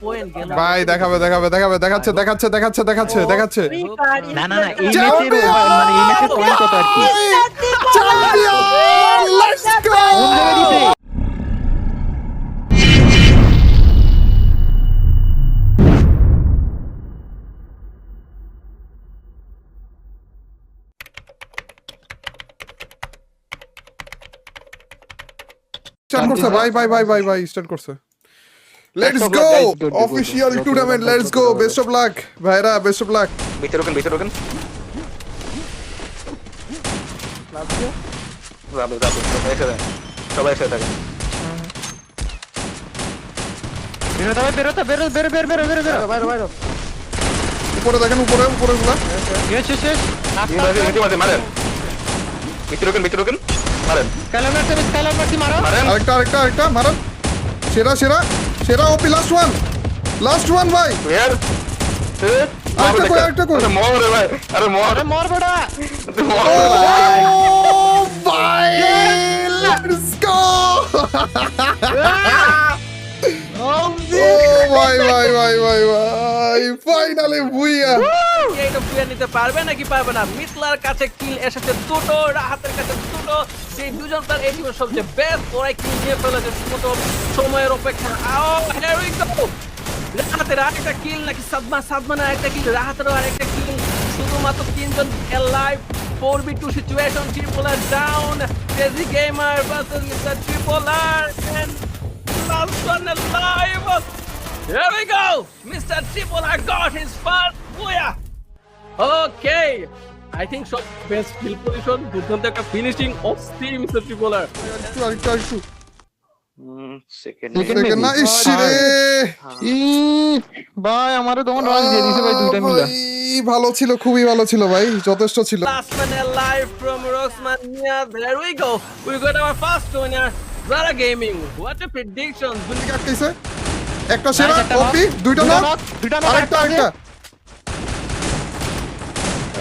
Point গেল ভাই দেখাবে দেখাচ্ছে না না না এই ম্যাচের মানে এই ম্যাচের পয়েন্ট কত আর কি চ্যাম্পিয়ন লেটস গো কোন জায়গায় দিছে স্টার্ট করছে ভাই স্টার্ট করছে let's go official tournament let's go best of luck ভাইরা বেস্ট অফ লাক ভিতরে রোকেন সবাই একসাথে থাকে বেরো উপরে দেখেন উপরে গুলা শেষ মারেন ভিতরে রোকেন মারেন স্কাইলার মারছি মারো আরেকটা মারান সেরা ওপি লাস্ট ওয়ান ভাই আরেকটা কই মর রে ভাই আরে মর বড়া Oh, ভাই লেটস গো ভাই ফাইনালি বুইয়া এইটা বুয়া নিতে পারবে নাকি পারবে না মিথলার কাছে কিল এসেছে দুটো রাহাতের কাছে দুটো সেই দুজন তার এই টিমের সবচেয়ে বেস্ট ওরাই কিল নিয়ে ফেলেছে শুধুমাত্র সময়ের অপেক্ষা here we go রাহাতের আরেকটা কিল নাকি সাদমান আরেকটা কিল রাহাতেরও আরেকটা কিল শুধুমাত্র তিনজন alive 4v2 situation triple R down crazy gamer versus Mr. Triple R and last one alive. Here we go. Mr. Triple R got his first booyah. Okay. I think shot best kill position. দুর্দান্ত একটা finishing of Steve Mr. Triple R. আরেকটু second না ইশরে ভাই আমারও তখন রাশ দিয়ে দিয়েছে ভাই দুইটা মিলা ভালো ছিল খুবই ভালো ছিল ভাই যথেষ্ট ছিল Last one alive from Roxman Nia. There we go. We got our first winner. Zara Gaming. What a prediction. দুই কাটতেছে একটা সেরা কপি দুইটা না আরেকটা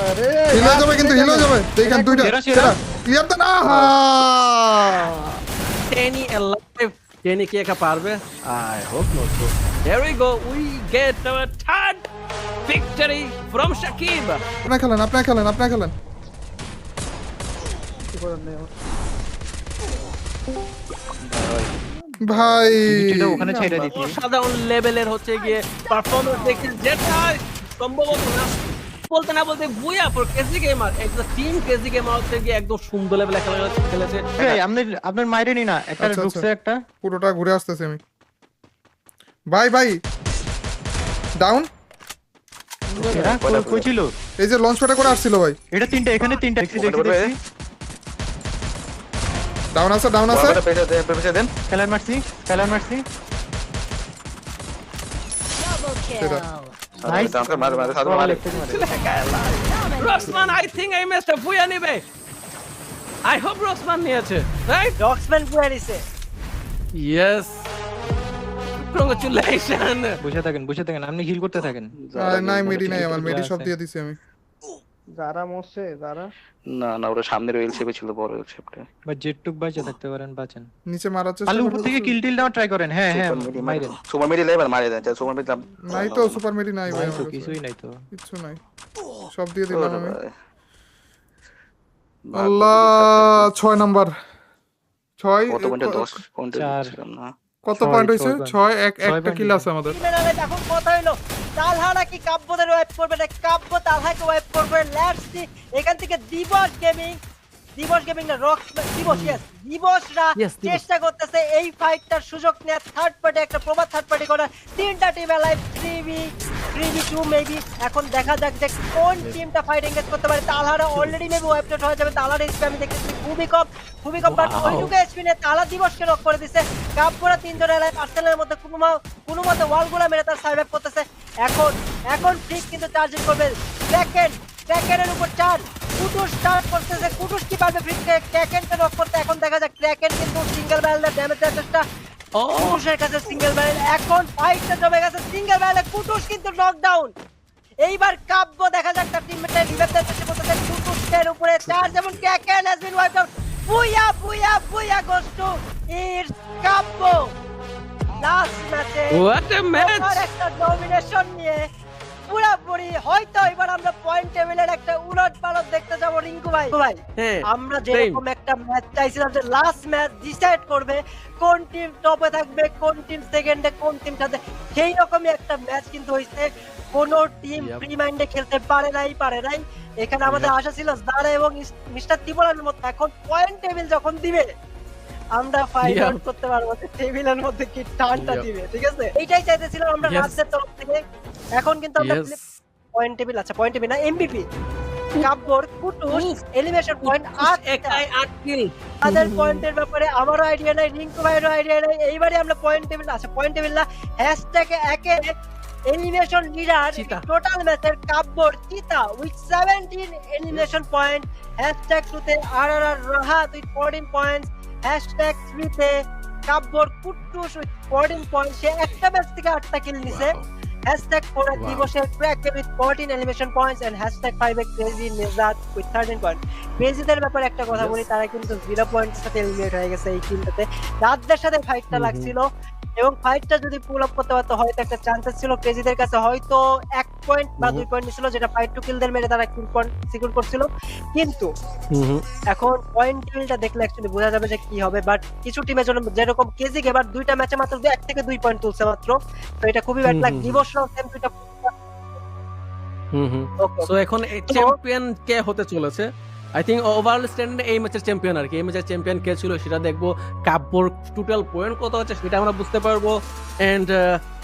আরে হিলে যাবে কিন্তু দেখেন দুইটা সেরা ক্লিয়ার তো না Tenny alive. Tenny কি একা পারবে? I hope not. So, here we go. We get our third victory from Shakib. আপনি খেলেন ভাই এটা ওখানে ছেড়ে দিতে অসাধারণ লেভেলের হচ্ছে গিয়ে পারফরম্যান্স দেখছেন যেটা সম্ভবত না বলতে বুয়া ফর কেজি গেমার একটা টিম কেজি গেমার হচ্ছে গিয়ে একদম সুন্দর লেভেলে খেলেছে এই আপনার মাইরে নি না একটা আচ্ছা, ঢুকছে একটা পুরোটা ঘুরে আসতেছি আমি ভাই ডাউন এরা কই ছিল এই যে লঞ্চ প্যাডে করে আসছিল ভাই এটা তিনটা এখানে তিনটা দেখছি ডাউন আছে পেছে দেন স্কাইলার মারছি সেটা নাইস মার রসমান I think I missed a বুয়া নিবে I hope রসমান নিয়েছে রাইট ডক্সম্যান পুয়া নিছে ইয়েস কংগ্রাচুলেশন বসে থাকেন আপনি হিল করতে থাকেন নাই মেডি নাই আমার মেডি সব দিয়ে দিছি আমি যারা মরছে যারা না ওটা সামনের ওয়েল শেপে ছিল বড় ওয়েল শেপটা বা জেটটুক বাঁচে থাকতে পারেন বাঁচেন নিচে মারার চেষ্টা আলু উপর থেকে কিল টিল দাও ট্রাই করেন হ্যাঁ মাইরেন সুপার মিডি লেভেল মারে দেন সুপার মিডি নাই তো সুপার মেডি নাই ভাই তো আমার কাছে। কিছুই নাই তো কিচ্ছু নাই সব দিয়ে দিলাম আমি আল্লাহ 6 নাম্বার 6 কত পয়েন্ট 10 পয়েন্ট ছিলাম না কত পয়েন্ট হইছে 6 একটা কিল আছে আমাদের মেলালে এখন কথা হইলো তালহারা কি কাব্যদের ওয়েব করবে না কাব্য তালহাকে ওয়েব করবে লেটস সি এখান থেকে দিবস গেমিং না রক দিবসরা Yes, দিবস। চেষ্টা করতেছে এই ফাইটটার সুযোগ নিয়ে থার্ড পার্টি একটা প্রবাদ থার্ড পার্টি করার তিনটা টিম লাইভ 3v2 মেবি এখন দেখা যাক যে কোন টিমটা ফাইট এনগেজ করতে পারে তালহারা অলরেডি মেবি ওয়েবটেড হয়ে যাবে তালহার এসপি আমি দেখতেছি খুবই কম বাট ওইটুকু এসপি নিয়ে তালা দিবসকে রক করে দিছে কাপড়া তিনজন লাইভ আর্সেনালের মধ্যে কোনো মতে ওয়ালগুলো মেরে তার সার্ভাইভ করতেছে এখন ঠিক কিন্তু চার্জিং করবে ট্র্যাকের উপর চার্জ কুটুস স্টার্ট করতেছে কুটুস কি পারবে ট্র্যাকেনকে রক করতে এখন দেখা যাক ট্র্যাকেন কিন্তু সিঙ্গেল ব্যারেলের ড্যামেজ দেওয়ার চেষ্টা কুটুসের কাছে সিঙ্গেল ব্যারেল এখন ফাইটটা জমে গেছে সিঙ্গেল ব্যারেলে কুটুস কিন্তু নকডাউন এইবার কাব্য দেখা যাক তার টিমমেটের রিভাইভ দেওয়ার চেষ্টা করতেছে কুটুসের উপরে চার্জ এবং ট্র্যাকেন হ্যাজ বিন ওয়াইপড আউট বুয়া গোস টু ইটস কাব্য লাস্ট ম্যাচে What a match! একটা ডমিনেশন নিয়ে পুরোপুরি হয়তো এবার আমরা পয়েন্ট টেবিলের একটা উলটপালট দেখতে যাব রিঙ্কু ভাই। হ্যাঁ, আমরা যেরকম একটা ম্যাচ চাইছিলাম যে লাস্ট ম্যাচ ডিসাইড করবে কোন টিম টপে থাকবে, কোন টিম সেকেন্ডে, কোন টিম সাথে, সেই রকমই একটা ম্যাচ কিন্তু হইছে। কোন টিম Yep. ফ্রি মাইন্ডে খেলতে পারে নাই। এখানে আমাদের আশা ছিল জারা এবং মিস্টার ত্রিপুরার মতো এখন পয়েন্ট টেবিল যখন দিবে আমরা ফাইন্ড Yep. আউট করতে পারবো যে টেবিলের মধ্যে কি টানটা Yep. দিবে, ঠিক আছে? এইটাই চাইতেছিলাম আমরা Yes. রাজ্যের তরফ থেকে। এখন কিন্তু আমরা Yes. পয়েন্ট টেবিল, আচ্ছা পয়েন্ট টেবিল না, এমবিপি কাব্বর কুটুস এলিমিনেশন পয়েন্ট 8 একাই 8 কিল। তাদের পয়েন্টের ব্যাপারে আমারও আইডিয়া নাই, রিঙ্কু ভাইয়েরও আইডিয়া নাই। এইবারে আমরা পয়েন্ট টেবিল, আচ্ছা পয়েন্ট টেবিল না, হ্যাশট্যাগ একে এলিমিনেশন লিডার চিতা। টোটাল ম্যাচের কাব্বর চিতা উইথ 17 এলিমিনেশন পয়েন্ট, হ্যাশট্যাগ 2 তে RRR Rahat with 14 points, hashtag 3 তে কাব্বর কুটুস উইথ 14 পয়েন্ট, সে একটা ম্যাচ থেকে 8টা কিল নিছে। Hashtag 4 Wow. দিবসের ক্র্যাকের with 14 elimination points and hashtag 5 a crazy নিজাত উইথ 13 পয়েন্ট। ক্রেজিদের ব্যাপারে একটা কথা বলি, তারা কিন্তু 0 পয়েন্টের সাথে এলিমিনেট হয়ে গেছে এই টিমটাতে। রাতদের সাথে ফাইটটা লাগছিল এবং ফাইটটা যদি পুল আপ করতে পারতো হয়তো একটা চান্সেস ছিল ক্রেজিদের কাছে, হয়তো 1 পয়েন্ট বা 2 পয়েন্ট ছিল, যেটা ফাইট টু কিলদের মেরে তারা কিল পয়েন্ট সিকিউর করছিল। কিন্তু এখন পয়েন্ট টেবিলটা দেখলে অ্যাকচুয়ালি বোঝা যাবে যে কি হবে। বাট কিছু টিমের জন্য যেরকম কেজি এবার 2টা ম্যাচে মাত্র 1 থেকে 2 পয়েন্ট তুলছে মাত্র, তো এটা খুবই ব্যাড লাগ। দিবসরাও সেম 2টা। সো এখন চ্যাম্পিয়ন কে হতে চলেছে? আই থিঙ্ক ওভারঅল স্ট্যান্ডার্ডে এই ম্যাচের চ্যাম্পিয়ন আর কি। এই ম্যাচের চ্যাম্পিয়ন কে ছিল সেটা দেখবো, কাব্যর টোটাল পয়েন্ট কত হচ্ছে সেটা আমরা বুঝতে পারবো, এন্ড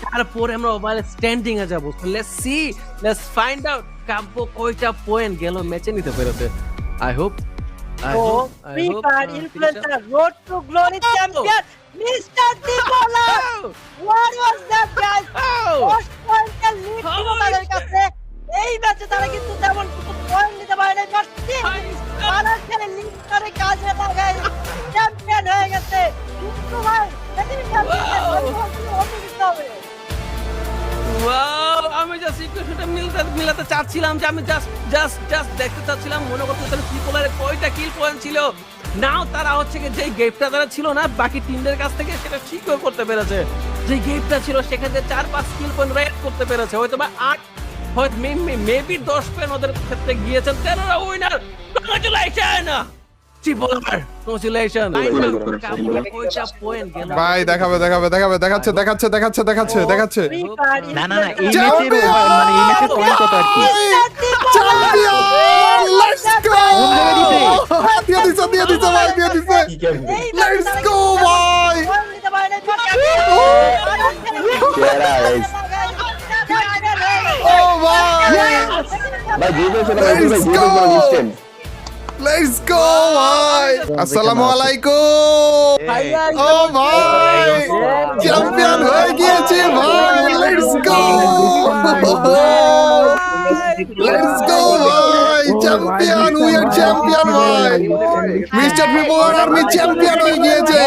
তারপরে আমরা ওভারঅল স্ট্যান্ডিং এ যাবো। Let's see, let's find out Kabya কয়টা পয়েন্ট গেল ম্যাচে নিতে পেরেছে। আই হোপ তো Free Fire influencer road to glory champion mister দিবোলা, what was that guys? First পয়েন্টের লিড ছিল তাদের কাছে। এই ম্যাচে তারা কিন্তু তেমন কিছু পয়েন্ট নিতে পারে নাই, বাট বালাসের লিড করে কাজে লাগায় চ্যাম্পিয়ন হয়ে গেছে। কিন্তু ভাই এটি চ্যাম্পিয়ন হবে। ওয়াও, আমি জাস্ট ইকুয়েশনটা মিলাতে চাচ্ছিলাম যে আমি জাস্ট দেখতে চাচ্ছিলাম, মনে করতে চাচ্ছিলাম ত্রিপোলারে কয়টা কিল পয়েন্ট ছিল। নাও তারা হচ্ছে কি যেই গেমটা তারা ছিল না বাকি টিমদের কাছ থেকে, সেটা ঠিকও করতে পেরেছে। যে গেমটা ছিল সেখানে 4-5 কিল পয়েন্ট রেড করতে পেরেছে, হয়তো বা 8, হয়তো মেবি 10 পয়েন্ট ওদের ক্ষেত্রে গিয়েছেন। তেনারা উইনার, কংগ্রাচুলেশন ত্রিপোলার, কংগ্রাচুলেশন। কয়টা পয়েন্ট গেল ভাই দেখাচ্ছে ফ্রি ফায়ার না না না, এই ম্যাচের মানে এই ম্যাচের পয়েন্ট কত আর কি? Champion, let's go! দিয়ে দিছে ভাই, লেটস গো ভাই! ও ভাই, লেটস গো ভাই! আসসালামু আলাইকুম। ও ভাই, চ্যাম্পিয়ন হয়ে গিয়েছে ভাই, লেটস গো! লেটস গো ভাই, চ্যাম্পিয়ন, উই আর চ্যাম্পিয়ন ভাই। মিস্টার ফ্রিফায়ার আর্মি চ্যাম্পিয়ন হয়ে গিয়েছে।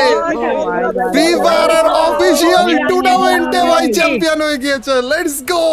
ফ্রিফায়ার অফিশিয়াল টুর্নামেন্টে ভাই চ্যাম্পিয়ন হয়ে গিয়েছে, লেটস গো!